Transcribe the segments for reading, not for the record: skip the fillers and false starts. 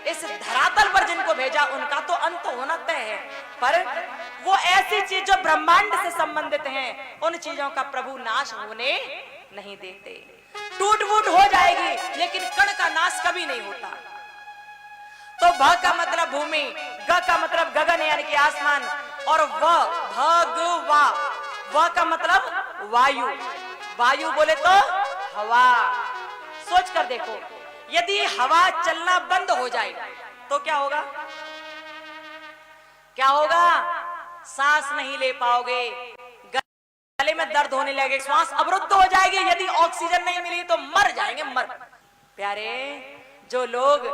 इस धरातल पर जिनको भेजा उनका तो अंत होना तय है, पर वो ऐसी चीज जो ब्रह्मांड से संबंधित हैं उन चीजों का प्रभु नाश होने नहीं देते। टूट फूट हो जाएगी लेकिन कण का नाश कभी नहीं होता। तो भ का मतलब भूमि, ग का मतलब गगन यानी कि आसमान, और भगवा, व का मतलब वायु। वायु बोले तो हवा। सोच कर देखो, यदि हवा चलना बंद हो जाए तो क्या होगा? क्या होगा? सांस नहीं ले पाओगे, गले में दर्द होने लगेगा, श्वास अवरुद्ध हो जाएगी। यदि ऑक्सीजन नहीं मिली तो मर जाएंगे, मर। प्यारे, जो लोग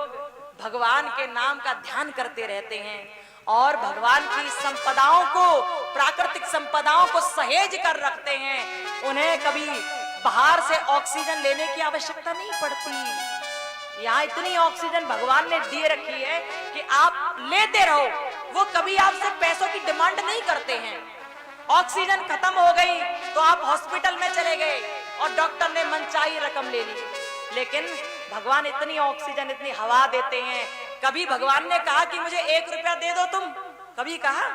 भगवान के नाम का ध्यान करते रहते हैं और भगवान की संपदाओं को, प्राकृतिक संपदाओं को सहेज कर रखते हैं, उन्हें कभी बाहर से ऑक्सीजन लेने की आवश्यकता नहीं पड़ती। यहाँ इतनी ऑक्सीजन भगवान ने दे रखी है कि आप लेते रहो। वो कभी आपसे पैसों की डिमांड नहीं करते हैं। ऑक्सीजन खत्म हो गई तो आप हॉस्पिटल में चले गए और डॉक्टर ने मनचाही रकम ले ली, लेकिन भगवान इतनी ऑक्सीजन, इतनी हवा देते हैं। कभी भगवान ने कहा कि मुझे 1 रुपया दे दो तुम? कभी कहा?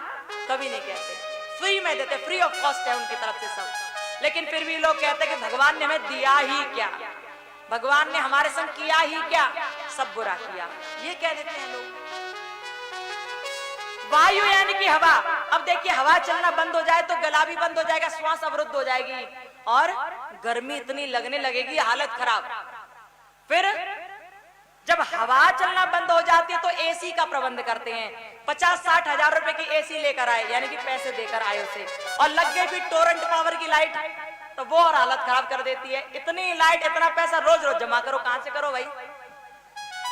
कभी नहीं कहते। फ्री में देते, फ्री ऑफ कॉस्ट है उनकी तरफ से सब। लेकिन फिर भी लोग कहते हैं कि भगवान ने हमें दिया ही क्या, भगवान ने हमारे संग किया ही क्या, सब बुरा किया, ये कह देते हैं लोग। वायु यानी कि हवा। अब देखिए, हवा चलना बंद हो जाए तो गला भी बंद हो जाएगा, श्वास अवरुद्ध हो जाएगी और गर्मी इतनी लगने लगेगी, हालत खराब। फिर जब हवा चलना बंद हो जाती है तो एसी का प्रबंध करते हैं। 50-60 हजार रुपए की एसी लेकर आए, यानी कि पैसे देकर आए उसे, और लग गई भी टोरेंट पावर की लाइट, तो वो और हालत खराब कर देती है। इतनी लाइट, इतना पैसा रोज रोज जमा करो, कहां से करो भाई?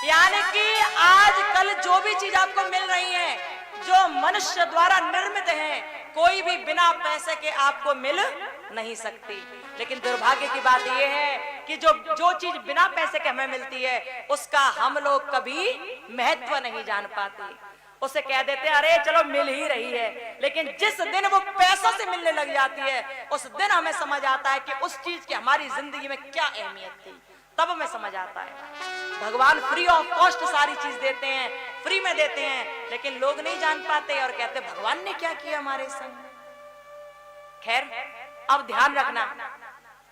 यानी कि आजकल जो भी चीज आपको मिल रही है, जो मनुष्य द्वारा निर्मित है, कोई भी बिना पैसे के आपको मिल नहीं सकती। लेकिन दुर्भाग्य की बात यह है कि जो चीज बिना पैसे के हमें मिलती है उसका हम लोग कभी महत्व नहीं जान पाते। उसे कह देते हैं अरे चलो मिल ही रही है, लेकिन जिस दिन वो पैसों से मिलने लग जाती है उस दिन हमें समझ आता है कि उस चीज की हमारी जिंदगी में क्या अहमियत थी। तब हमें समझ आता है भगवान फ्री ऑफ कॉस्ट सारी चीज देते हैं, फ्री में देते हैं, लेकिन लोग नहीं जान पाते और कहते भगवान ने क्या किया हमारे संग। खैर, अब ध्यान रखना,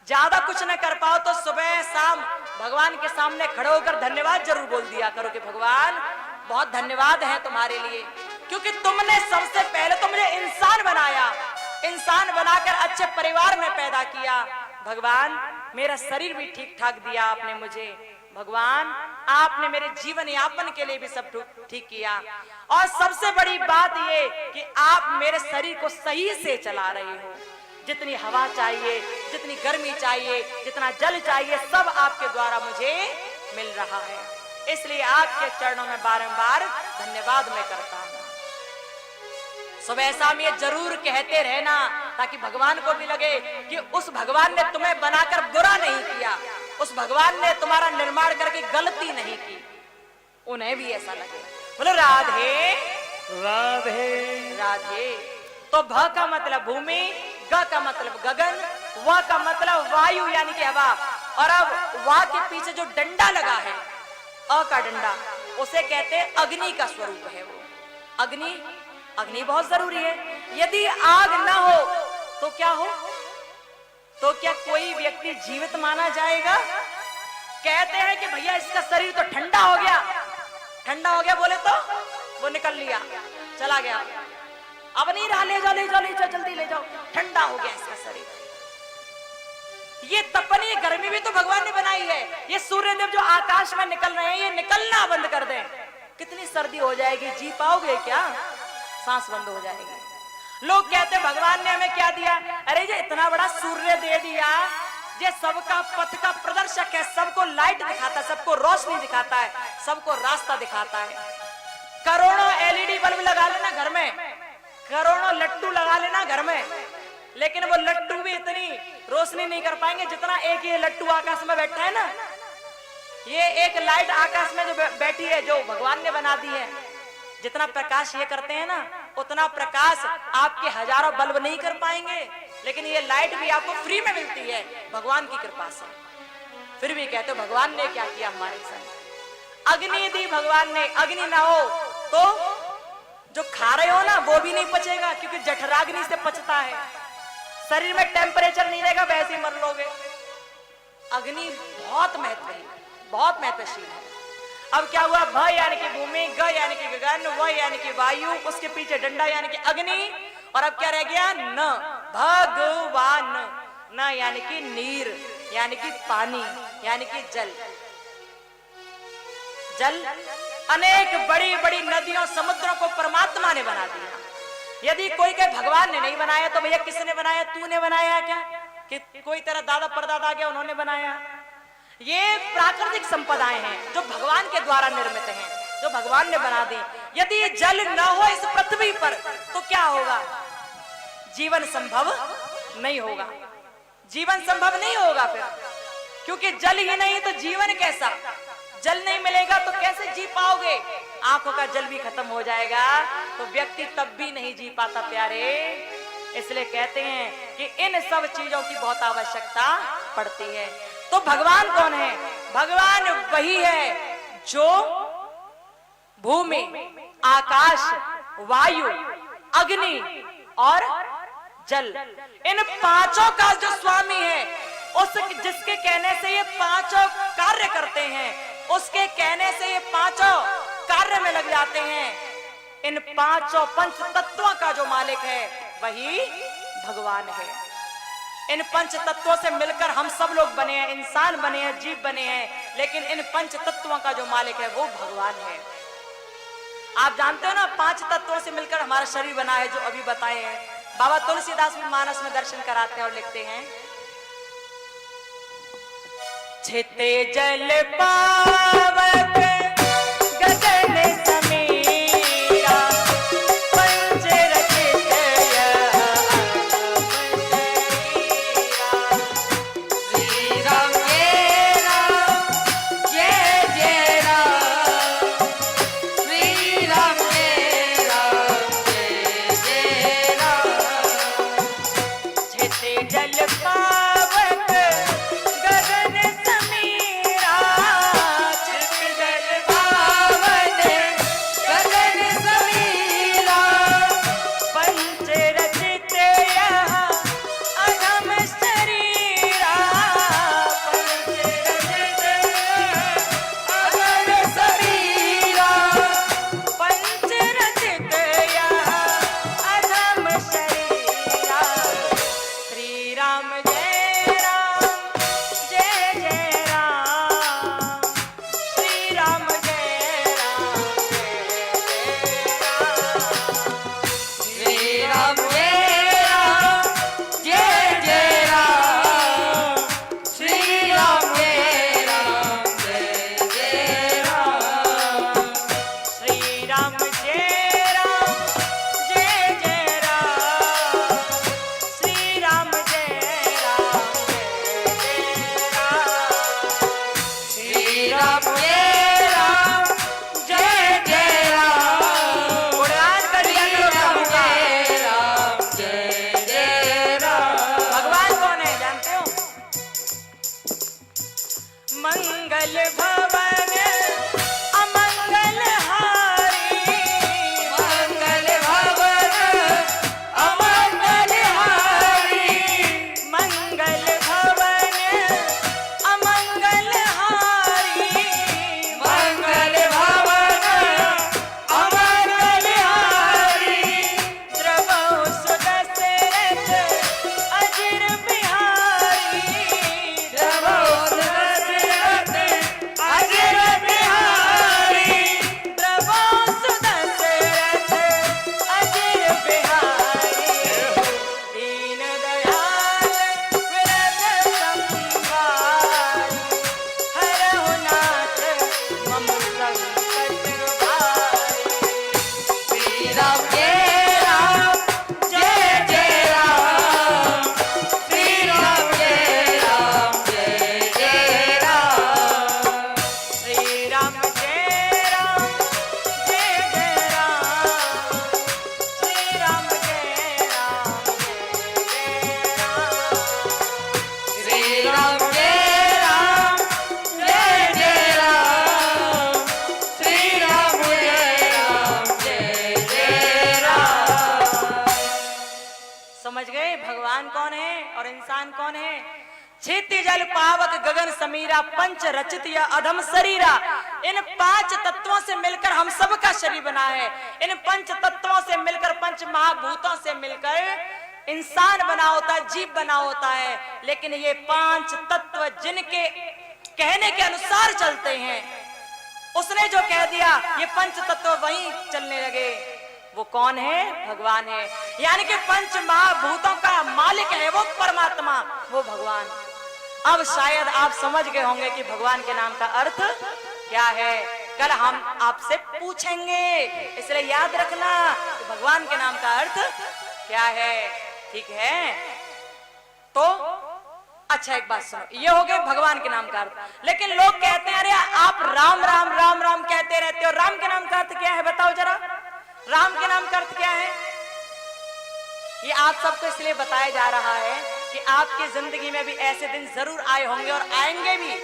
ज्यादा कुछ न कर पाओ तो सुबह शाम भगवान के सामने खड़े होकर धन्यवाद जरूर बोल दिया करो कि भगवान बहुत धन्यवाद है तुम्हारे लिए, क्योंकि तुमने सबसे पहले तो मुझे इंसान बनाया, इंसान बनाकर अच्छे परिवार में पैदा किया। भगवान मेरा शरीर भी ठीक ठाक दिया आपने मुझे, भगवान आपने मेरे जीवन यापन के लिए भी सब ठीक किया, और सबसे बड़ी बात ये कि आप मेरे शरीर को सही से चला रहे हो। जितनी हवा चाहिए, जितनी गर्मी चाहिए, जितना जल चाहिए, सब आपके द्वारा मुझे मिल रहा है। इसलिए आपके चरणों में बारंबार धन्यवाद मैं करता हूं। सुबह शाम ये जरूर कहते रहना ताकि भगवान को भी लगे कि उस भगवान ने तुम्हें बनाकर बुरा नहीं किया, उस भगवान ने तुम्हारा निर्माण करके गलती नहीं की, उन्हें भी ऐसा लगे। बोलो राधे राधे राधे। तो भ का मतलब भूमि, ग का मतलब गगन, व का मतलब वायु यानी कि हवा, और अब वा के पीछे जो डंडा लगा है, अ का डंडा, उसे कहते हैं अग्नि का स्वरूप है वो। अग्नि, अग्नि बहुत जरूरी है। यदि आग ना हो तो क्या हो? तो क्या कोई व्यक्ति जीवित माना जाएगा? कहते हैं कि भैया इसका शरीर तो ठंडा हो गया, ठंडा हो गया बोले तो वो निकल लिया, चला गया, अब नहीं रहा, ले जाओ ले जाओ ले जाओ, जल्दी ले जाओ, ठंडा हो गया इसका शरीर। ये तपनी गर्मी भी तो भगवान ने बनाई है। ये सूर्यदेव जो आकाश में निकल रहे हैं, ये निकलना बंद कर दें, कितनी सर्दी हो जाएगी, जी पाओगे क्या? सांस बंद हो जाएगी। लोग कहते हैं भगवान ने हमें क्या दिया? अरे ये इतना बड़ा सूर्य दे दिया, ये सबका पथ का प्रदर्शक है, सबको लाइट दिखाता है, सबको रोशनी दिखाता है, सबको रास्ता दिखाता है। करोड़ों एलईडी बल्ब लगा लेना घर में, करोड़ों लट्टू लगा लेना घर में, लेकिन वो लट्टू भी इतनी रोशनी नहीं कर पाएंगे जितना एक ये लट्टू आकाश में बैठा है ना। ये एक लाइट आकाश में जो बैठी है, जो भगवान ने बना दी है, जितना प्रकाश ये करते हैं ना, उतना प्रकाश आपके हजारों बल्ब नहीं कर पाएंगे। लेकिन ये लाइट भी आपको फ्री में मिलती है भगवान की कृपा से। फिर भी कहते हो भगवान ने क्या किया हमारे संग। अग्नि दी भगवान ने, अग्नि ना हो तो जो खा रहे हो ना वो भी नहीं पचेगा, क्योंकि जठराग्नि से पचता है। शरीर में टेम्परेचर नहीं रहेगा, वैसे ही मर लोगे। अग्नि बहुत महत्व है, बहुत महत्वशील है। अब क्या हुआ, भ यानी कि भूमि, ग यानी कि गगन, व यानी कि वायु, उसके पीछे डंडा यानी कि अग्नि, और अब क्या रह गया, न, भगवान, न यानी कि नीर यानी कि पानी यानी कि जल। जल अनेक बड़ी बड़ी नदियों समुद्रों को परमात्मा ने बना दिया। यदि कोई कहे भगवान ने नहीं बनाया तो भैया किसने बनाया, तूने बनाया क्या, कि कोई तेरा दादा परदादा आ गया उन्होंने बनाया। ये प्राकृतिक संपदाएं हैं जो भगवान के द्वारा निर्मित हैं, जो भगवान ने बना दी। यदि जल न हो इस पृथ्वी पर तो क्या होगा, जीवन संभव नहीं होगा, जीवन संभव नहीं होगा फिर, क्योंकि जल ही नहीं तो जीवन कैसा, जल नहीं मिलेगा तो कैसे जी पाओगे। आंखों का जल भी खत्म हो जाएगा तो व्यक्ति तब भी नहीं जी पाता प्यारे। इसलिए कहते हैं कि इन सब चीजों की बहुत आवश्यकता पड़ती है। तो भगवान कौन है, भगवान वही है जो भूमि, आकाश, वायु, अग्नि और जल, इन पांचों का जो स्वामी है, उस जिसके कहने से ये पांचों कार्य करते हैं, उसके कहने से ये पांचों कार्य में लग जाते हैं। इन पांचों पंच तत्वों का जो मालिक है वही भगवान है। इन पंच तत्वों से मिलकर हम सब लोग बने हैं, इंसान बने हैं, जीव बने हैं, लेकिन इन पंच तत्वों का जो मालिक है वो भगवान है। आप जानते हो ना, पांच तत्वों से मिलकर हमारा शरीर बना है, जो अभी बताए हैं। बाबा तुलसीदास भी मानस में दर्शन कराते हैं और लिखते हैं, छिते जल पावक गगन समीरा, पंच रचित श्री राम जय राम, जय जय राम, श्री राम जय राम, जय जय राम। छिते जल पावक गगन समीरा, छित जल पावन गगन समीरा, पंच रचित यह अधम शरीरा, पंच रचित अगन समीरा, पंच रचित यह अधम शरीरा। श्री राम जय राम, जय जय राम, श्री राम जय राम, जय जय राम। श्री राम जय राम, जय जय राम, श्री राम जय राम, जय जय राम, श्री राम जय राम, श्री राम जय राम, जय जय राम। श्री राम जय राम, जय जय राम, गुणगान कर दिया करो प्रभु का। जय राम, जय जय राम। भगवान कौन है जानते हो, मंगल भवन अमंगल हारी, मंगल भवन अमंगल हारी, मंगल भवन अमंगल हारी, मंगल भवन अमंगल हारी, द्रवहु सुदशरथ अजिर बिहारी, द्रवहु सुदशरथ और इंसान कौन है? क्षिति जल पावक गगन समीरा पंच रचित या अधम शरीरा। इन 5 तत्वों से मिलकर हम सबका शरीर बना है। इन 5 तत्वों से मिलकर, 5 महाभूतों से मिलकर इंसान बना होता है, जीव बना होता है। लेकिन ये 5 तत्व जिनके कहने के अनुसार चलते हैं, उसने जो कह दिया ये 5 तत्व वहीं चलने लगे, वो कौन है? भगवान है। यानी कि 5 महाभूतों का मालिक है वो परमात्मा, वो भगवान। अब शायद आप समझ गए होंगे कि भगवान के नाम का अर्थ क्या है। कल हम आपसे पूछेंगे, इसलिए याद रखना कि भगवान के नाम का अर्थ क्या है। ठीक है? तो अच्छा एक बात सुनो, ये हो गए भगवान के नाम का अर्थ। लेकिन लोग कहते हैं अरे आप राम राम राम राम कहते रहते हो, राम के नाम का अर्थ क्या है बताओ जरा। राम के नाम का अर्थ क्या है? ये आप सबको इसलिए बताया जा रहा है कि आपकी जिंदगी में भी ऐसे दिन जरूर आए होंगे और आएंगे भी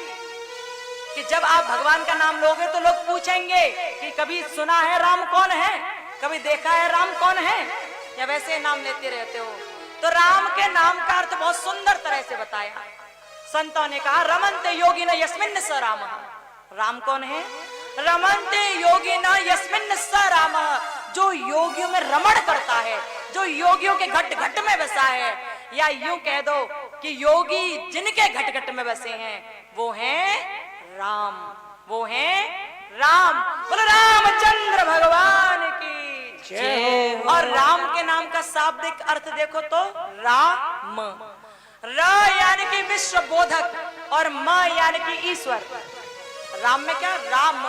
कि जब आप भगवान का नाम लोगे तो लोग पूछेंगे कि कभी सुना है राम कौन है, कभी देखा है राम कौन है, या वैसे नाम लेते रहते हो। तो राम के नाम का अर्थ बहुत सुंदर तरह से बताया। संतों ने कहा रमन्ते योगिन यस्मिन् स रामः। राम कौन है? रमन्ते योगिन यस्मिन् स रामः, जो योगियों में रमण करता है, जो योगियों के घट घट में बसा है। या यूं कह दो कि योगी जिनके घट घट में बसे हैं वो हैं राम, वो हैं राम। बोलो रामचंद्र भगवान की जय। और राम के नाम का शाब्दिक अर्थ देखो तो राम, र यानी कि विश्व बोधक और म यानी कि ईश्वर। राम में क्या? राम।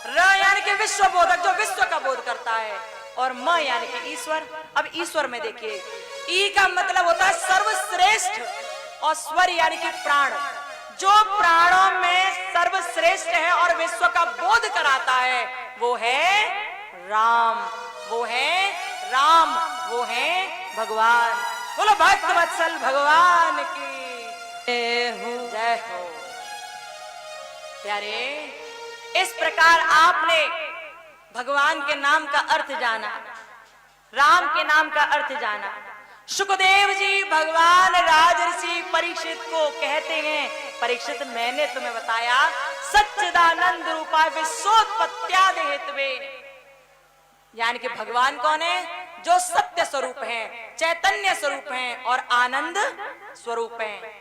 र यानी कि विश्व बोधक, जो विश्व का बोध करता है, और म यानी कि ईश्वर। अब ईश्वर में देखिए, ई का मतलब होता है सर्वश्रेष्ठ, और स्वर यानी कि प्राण। जो प्राणों में सर्वश्रेष्ठ है और विश्व का बोध कराता है वो है राम, वो है राम, वो है भगवान। बोलो भक्त वत्सल भगवान की जय हो, जय हो। प्यारे, इस प्रकार आपने भगवान के नाम का अर्थ जाना, राम के नाम का अर्थ जाना। सुखदेव जी भगवान राजर्षि परीक्षित को कहते हैं, परीक्षित मैंने तुम्हें बताया सच्चिदानंद रूपा विश्वोत्पत्त्यादि हेतवे। यानी कि भगवान कौन है? जो सत्य स्वरूप है, चैतन्य स्वरूप है और आनंद स्वरूप है।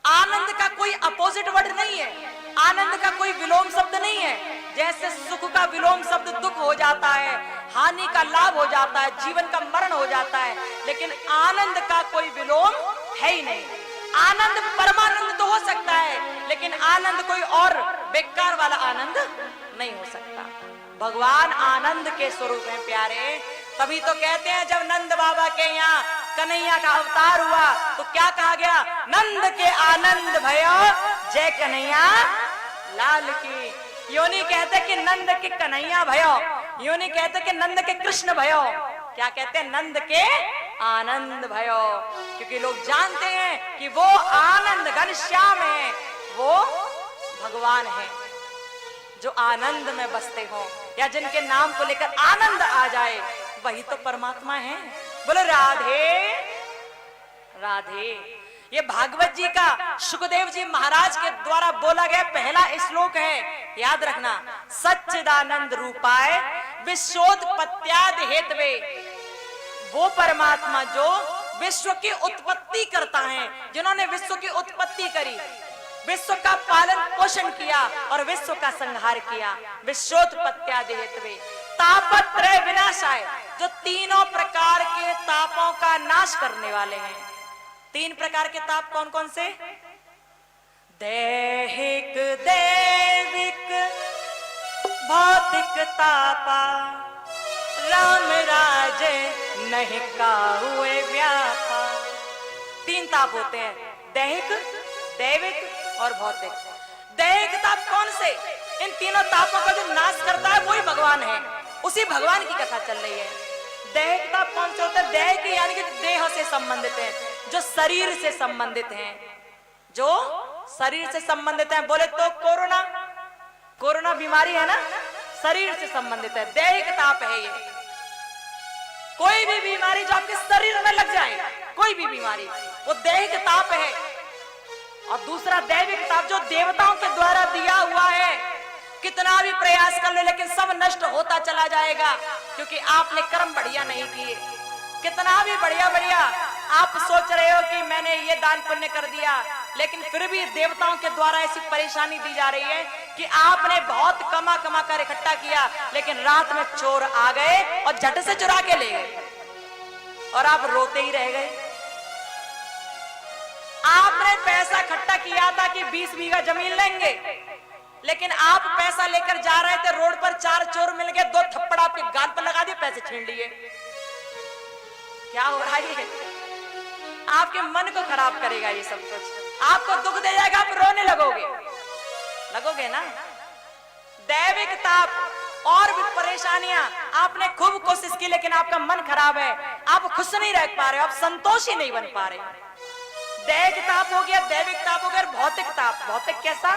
आनंद का कोई अपोजिट वर्ड नहीं है, आनंद का कोई विलोम शब्द नहीं है। जैसे सुख का विलोम शब्द दुख हो जाता है, हानि का लाभ हो जाता है, जीवन का मरण हो जाता है, लेकिन आनंद का कोई विलोम है ही नहीं। आनंद परमानंद तो हो सकता है, लेकिन आनंद कोई और बेकार वाला आनंद नहीं हो सकता। भगवान आनंद के स्वरूप हैं प्यारे। तभी तो कहते हैं जब नंद बाबा के यहाँ कन्हैया का अवतार हुआ तो क्या कहा गया? नंद के आनंद भयो जय कन्हैया लाल की। यूं नहीं कहते कि नंद के कन्हैया भयो, यूं नहीं कहते कि नंद के कृष्ण भयो, क्या कहते हैं? नंद के आनंद भयो। क्योंकि लोग जानते हैं कि वो आनंद घनश्याम है, वो भगवान है जो आनंद में बसते हो, या जिनके नाम को लेकर आनंद आ जाए वही तो परमात्मा है। बोलो राधे राधे। ये भागवत जी का सुखदेव जी महाराज के द्वारा बोला गया पहला श्लोक है, याद रखना। सच्चिदानंद रूपाय विश्वोत्पत्त्यादि हेतवे। वो परमात्मा जो विश्व की उत्पत्ति करता है, जिन्होंने विश्व की उत्पत्ति करी, विश्व का पालन पोषण किया और विश्व का संहार किया। विश्वोत्पत्त्यादि हेतवे। तापत्रय विनाशाय, जो तीनों प्रकार के तापों का नाश करने वाले हैं। 3 प्रकार के ताप कौन कौन से? दैहिक दैविक भौतिक तापा, राम राज नहीं काहुए व्यापा। 3 ताप होते हैं, दैहिक, दैविक और भौतिक। दैहिक ताप कौन से? इन तीनों तापों का जो नाश करता है वही भगवान है, उसी भगवान की कथा चल रही है। दैहिक ताप कौन से होते हैं? दैहिक यानी कि देह से संबंधित है, जो शरीर से संबंधित हैं, जो शरीर से संबंधित हैं। बोले तो कोरोना, कोरोना बीमारी है ना, शरीर से संबंधित है, दैहिक ताप है ये। कोई भी बीमारी जो आपके शरीर में लग जाए, कोई भी बीमारी, वो दैहिक ताप है, और दूसरा दैविक ताप जो देवताओं के द्वारा दिया हुआ है। कितना भी प्रयास कर ले लेकिन सब नष्ट होता चला जाएगा, क्योंकि आपने कर्म बढ़िया नहीं किए। कितना भी बढ़िया बढ़िया आप सोच रहे हो कि मैंने ये दान पुण्य कर दिया, लेकिन फिर भी देवताओं के द्वारा ऐसी परेशानी दी जा रही है कि आपने बहुत कमा कमा कर इकट्ठा किया, लेकिन रात में चोर आ गए और झट से चुरा के ले गए, और आप रोते ही रह गए। आपने पैसा इकट्ठा किया था कि 20 बीघा जमीन लेंगे, लेकिन आप पैसा लेकर जा रहे थे, रोड पर 4 चोर मिल गए, 2 थप्पड़ आपके गाल पर लगा दिए, पैसे छीन लिए। क्या हो रहा है? आपके मन को खराब करेगा ये सब कुछ, आपको दुख दे जाएगा, आप रोने लगोगे ना। दैविक ताप और भी परेशानियां, आपने खूब कोशिश की लेकिन आपका मन खराब है, आप खुश नहीं रह पा रहे हो, आप संतोषी नहीं बन पा रहे। दैविक ताप हो गया, दैविक ताप हो गया, भौतिक ताप। भौतिक कैसा?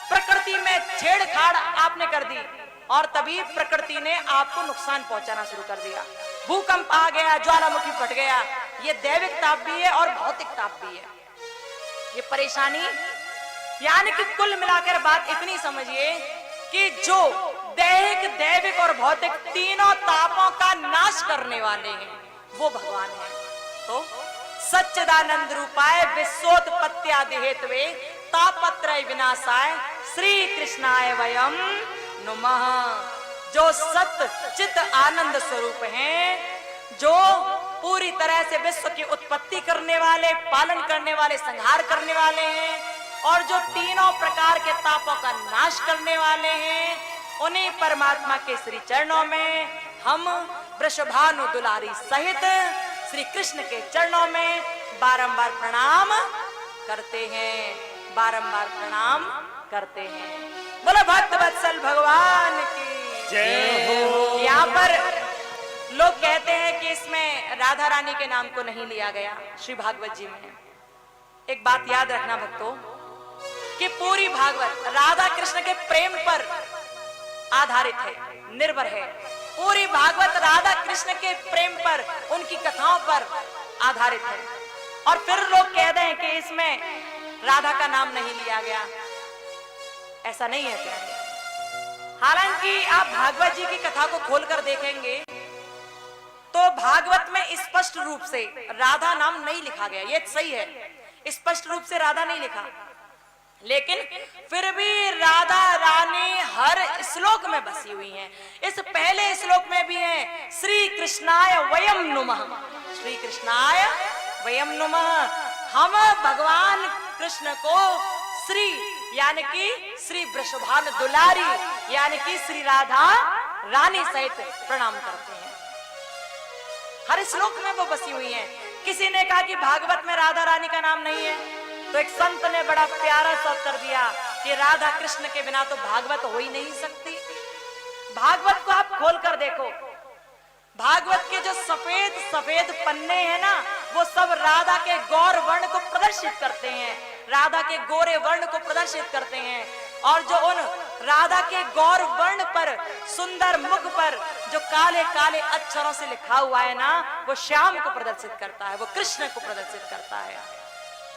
प्रकृति में छेड़छाड़ आपने कर दी और तभी प्रकृति ने आपको नुकसान पहुंचाना शुरू कर दिया। भूकंप आ गया, ज्वालामुखी फट गया, ये दैविक ताप भी है और भौतिक ताप भी है। ये परेशानी, यानी कि कुल मिलाकर बात इतनी समझिए कि जो दैहिक, दैविक और भौतिक तीनों तापों का नाश करने वाले हैं वो भगवान है। तो सच्चिदानंद रूपाय विश्वोत्पत्त्यादि हेतवे तापत्रय विनाशाय श्री कृष्णाय वयम नमः। जो सत्य चित आनंद स्वरूप हैं, जो पूरी तरह से विश्व की उत्पत्ति करने वाले, पालन करने वाले, संहार करने वाले हैं, और जो तीनों प्रकार के तापों का नाश करने वाले हैं, उन्हीं परमात्मा के श्री चरणों में हम वृषभानु दुलारी सहित श्री कृष्ण के चरणों में बारंबार प्रणाम करते हैं, बारंबार प्रणाम करते हैं। बोलो भक्त वत्सल भगवान की जय हो। यहाँ पर लोग कहते हैं कि इसमें राधा रानी के नाम को नहीं लिया गया श्री भागवत जी में। एक बात याद रखना भक्तों कि पूरी भागवत राधा कृष्ण के प्रेम पर आधारित है, निर्भर है। पूरी भागवत राधा कृष्ण के प्रेम पर, उनकी कथाओं पर आधारित है, और फिर लोग कहते हैं कि इसमें राधा का नाम नहीं लिया गया। ऐसा नहीं है प्यारे। हालांकि आप भागवत जी की कथा को खोलकर देखेंगे तो भागवत में स्पष्ट रूप से राधा नाम नहीं लिखा गया, ये सही है, स्पष्ट रूप से राधा नहीं लिखा, लेकिन फिर भी राधा रानी हर श्लोक में बसी हुई हैं। इस पहले श्लोक में भी है श्री कृष्णाय वयम नुमः, श्री कृष्णाय वयम नुमः। हम भगवान कृष्ण को श्री यानी कि श्री वृषभानु दुलारी यानी कि श्री राधा रानी सहित प्रणाम करते हैं। हर श्लोक में वो बसी हुई हैं। किसी ने कहा कि भागवत में राधा रानी का नाम नहीं है, तो एक संत ने बड़ा प्यारा सा उत्तर दिया कि राधा कृष्ण के बिना तो भागवत हो ही नहीं सकती। भागवत को आप खोल कर देखो, भागवत के जो सफेद सफेद पन्ने हैं ना, वो सब राधा के गौर वर्ण को प्रदर्शित करते हैं, राधा के गोरे वर्ण को प्रदर्शित करते हैं। और जो उन राधा के गौर वर्ण पर, सुंदर मुख पर जो काले काले अक्षरों से लिखा हुआ है ना, वो श्याम को प्रदर्शित करता है, वो कृष्ण को प्रदर्शित करता है।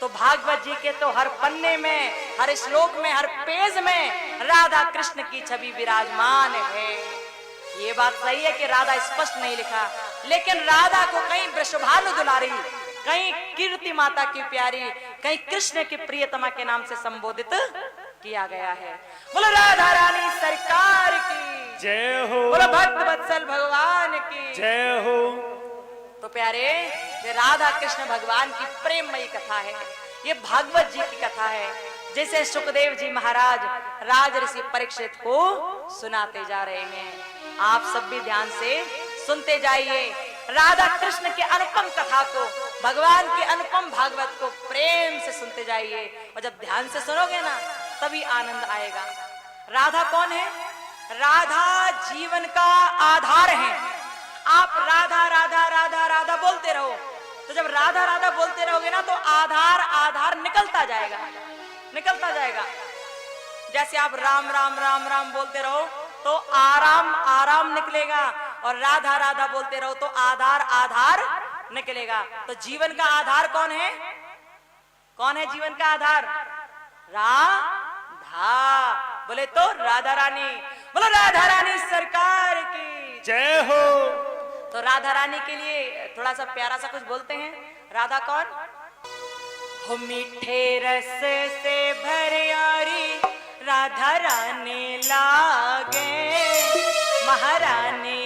तो भागवत जी के तो हर पन्ने में, हर श्लोक में, हर पेज में राधा कृष्ण की छवि विराजमान है। ये बात सही है कि राधा स्पष्ट नहीं लिखा, लेकिन राधा को कहीं वृषभानु दुलारी, कहीं कीर्ति माता की प्यारी, कहीं कृष्ण की प्रियतमा के नाम से संबोधित किया गया है। बोलो राधा रानी सरकार की जय हो। बोलो भक्त वत्सल भगवान की जय हो। तो प्यारे, ये राधा कृष्ण भगवान की प्रेममयी कथा है, ये भागवत जी की कथा है, जिसे सुखदेव जी महाराज राज ऋषि परीक्षित को सुनाते जा रहे हैं। आप सब भी ध्यान से सुनते जाइए राधा कृष्ण के अनुपम कथा को, भगवान के अनुपम भागवत को प्रेम से सुनते जाइए, और जब ध्यान से सुनोगे ना तभी आनंद आएगा। राधा कौन है? राधा जीवन का आधार है। आप राधा राधा राधा राधा बोलते रहो, तो जब राधा राधा बोलते रहोगे ना तो आधार आधार निकलता जाएगा, निकलता जाएगा। जैसे आप राम राम राम राम बोलते रहो तो आराम आराम निकलेगा, और राधा राधा बोलते रहो तो आधार आधार निकलेगा। तो जीवन का आधार कौन है? कौन है जीवन का आधार? राधा। बोले तो राधा रानी। बोलो राधा रानी सरकार की जय हो। तो राधा रानी के लिए थोड़ा सा प्यारा सा कुछ बोलते हैं। राधा कौन? हो मीठे रस से भरियारी राधा रानी लागे, महारानी